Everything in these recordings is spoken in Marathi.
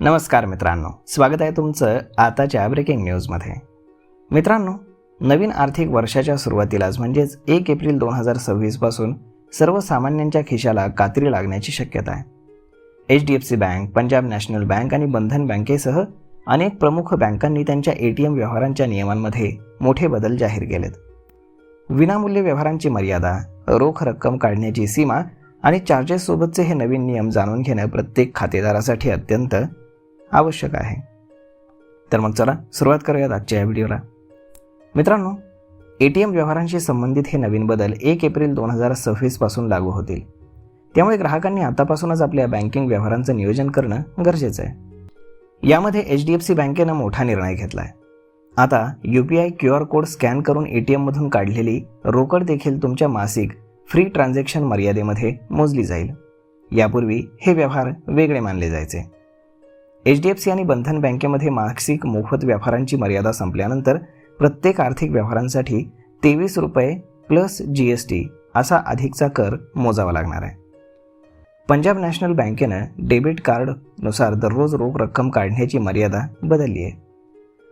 नमस्कार मित्रांनो, स्वागत आहे तुमचं आताच्या ब्रेकिंग न्यूजमध्ये। मित्रांनो, नवीन आर्थिक वर्षाच्या सुरुवातीलाच म्हणजेच 1 एप्रिल 2026 पासून सर्वसामान्यांच्या खिशाला कात्री लागण्याची शक्यता आहे। HDFC bank, Punjab national bank आणि बंधन बँकेसह अनेक प्रमुख बँकांनी त्यांच्या ATM व्यवहारांच्या नियमांमध्ये मोठे बदल जाहीर केलेत। विनामूल्य व्यवहारांची मर्यादा, रोख रक्कम काढण्याची सीमा आणि चार्जेस सोबतचे हे नवीन नियम जाणून घेणं प्रत्येक खातेदारासाठी अत्यंत आवश्यक आहे। तर मग चला सुरुवात करूयात आजच्या या व्हिडिओला। मित्रांनो, ATM व्यवहारांशी संबंधित हे नवीन बदल 1 एप्रिल 2026 पासून लागू होतील। त्यामुळे ग्राहकांनी आतापासूनच आपल्या बँकिंग व्यवहारांचं नियोजन करणं गरजेचं आहे। यामध्ये HDFC बँकेनं मोठा निर्णय घेतलाय। आता UPI QR कोड स्कॅन करून ATM मधून काढलेली रोकड देखील तुमच्या मासिक फ्री ट्रान्झॅक्शन मर्यादेमध्ये मोजली जाईल। यापूर्वी हे व्यवहार वेगळे मानले जायचे। HDFC आणि बंधन बँकेमध्ये मासिक मोफत व्यवहारांची मर्यादा संपल्यानंतर प्रत्येक आर्थिक व्यवहारांसाठी 23 रुपये प्लस GST असा अधिकचा कर मोजावा लागणार आहे। पंजाब नॅशनल बँकेनं डेबिट कार्डनुसार दररोज रोख रक्कम काढण्याची मर्यादा बदलली आहे।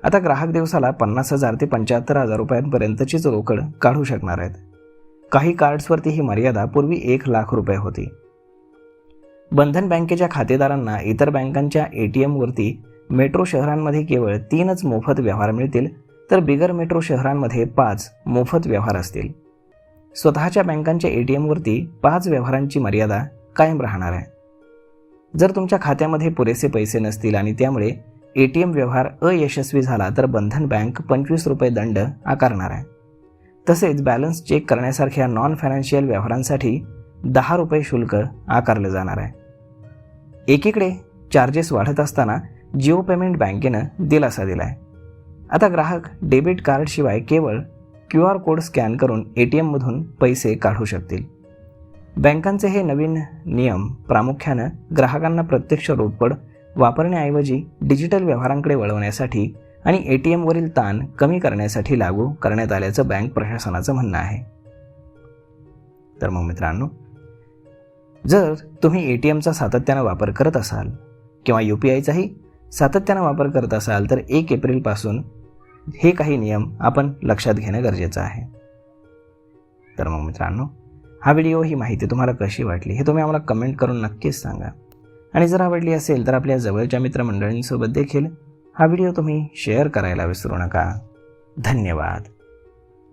आता ग्राहक दिवसाला 50,000 ते 75,000 रुपयांपर्यंतचीच रोकड काढू शकणार आहेत। काही कार्ड्सवरती ही मर्यादा पूर्वी 1 लाख रुपये होती। बंधन बँकेच्या खातेदारांना इतर बँकांच्या ATM वरती मेट्रो शहरांमध्ये केवळ 3च मोफत व्यवहार मिळतील, तर बिगर मेट्रो शहरांमध्ये 5 मोफत व्यवहार असतील। स्वतःच्या बँकांच्या ATM वरती 5 व्यवहारांची मर्यादा कायम राहणार आहे। जर तुमच्या खात्यामध्ये पुरेसे पैसे नसतील आणि त्यामुळे ATM व्यवहार अयशस्वी झाला तर बंधन बँक 25 रुपये दंड आकारणार आहे। तसेच बॅलन्स चेक करण्यासारख्या नॉन फायनान्शियल व्यवहारांसाठी 10 रुपये शुल्क आकारले जाणार आहे। एकीकडे चार्जेस वाढत असताना जिओ पेमेंट बँकेनं दिलासा दिलाय। आता ग्राहक डेबिट कार्डशिवाय केवळ QR कोड स्कॅन करून ATM मधून पैसे काढू शकतील। बँकांचे हे नवीन नियम प्रामुख्यानं ग्राहकांना प्रत्यक्ष रोकड वापरण्याऐवजी डिजिटल व्यवहारांकडे वळवण्यासाठी आणि ATM वरील ताण कमी करण्यासाठी लागू करण्यात आल्याचं बँक प्रशासनाचं म्हणणं आहे। तर मग मित्रांनो, जर तुम्ही ATMचा सातत्यानं वापर करत असाल किंवा UPIचाही सातत्यानं वापर करत असाल तर 1 एप्रिलपासून हे काही नियम आपण लक्षात घेणं गरजेचं आहे। तर मग मित्रांनो, हा व्हिडिओ, ही माहिती तुम्हाला कशी वाटली हे तुम्ही आम्हाला कमेंट करून नक्कीच सांगा। आणि जर आवडली असेल तर आपल्या जवळच्या मित्रमंडळींसोबत देखील हा व्हिडिओ तुम्ही शेअर करायला विसरू नका। धन्यवाद।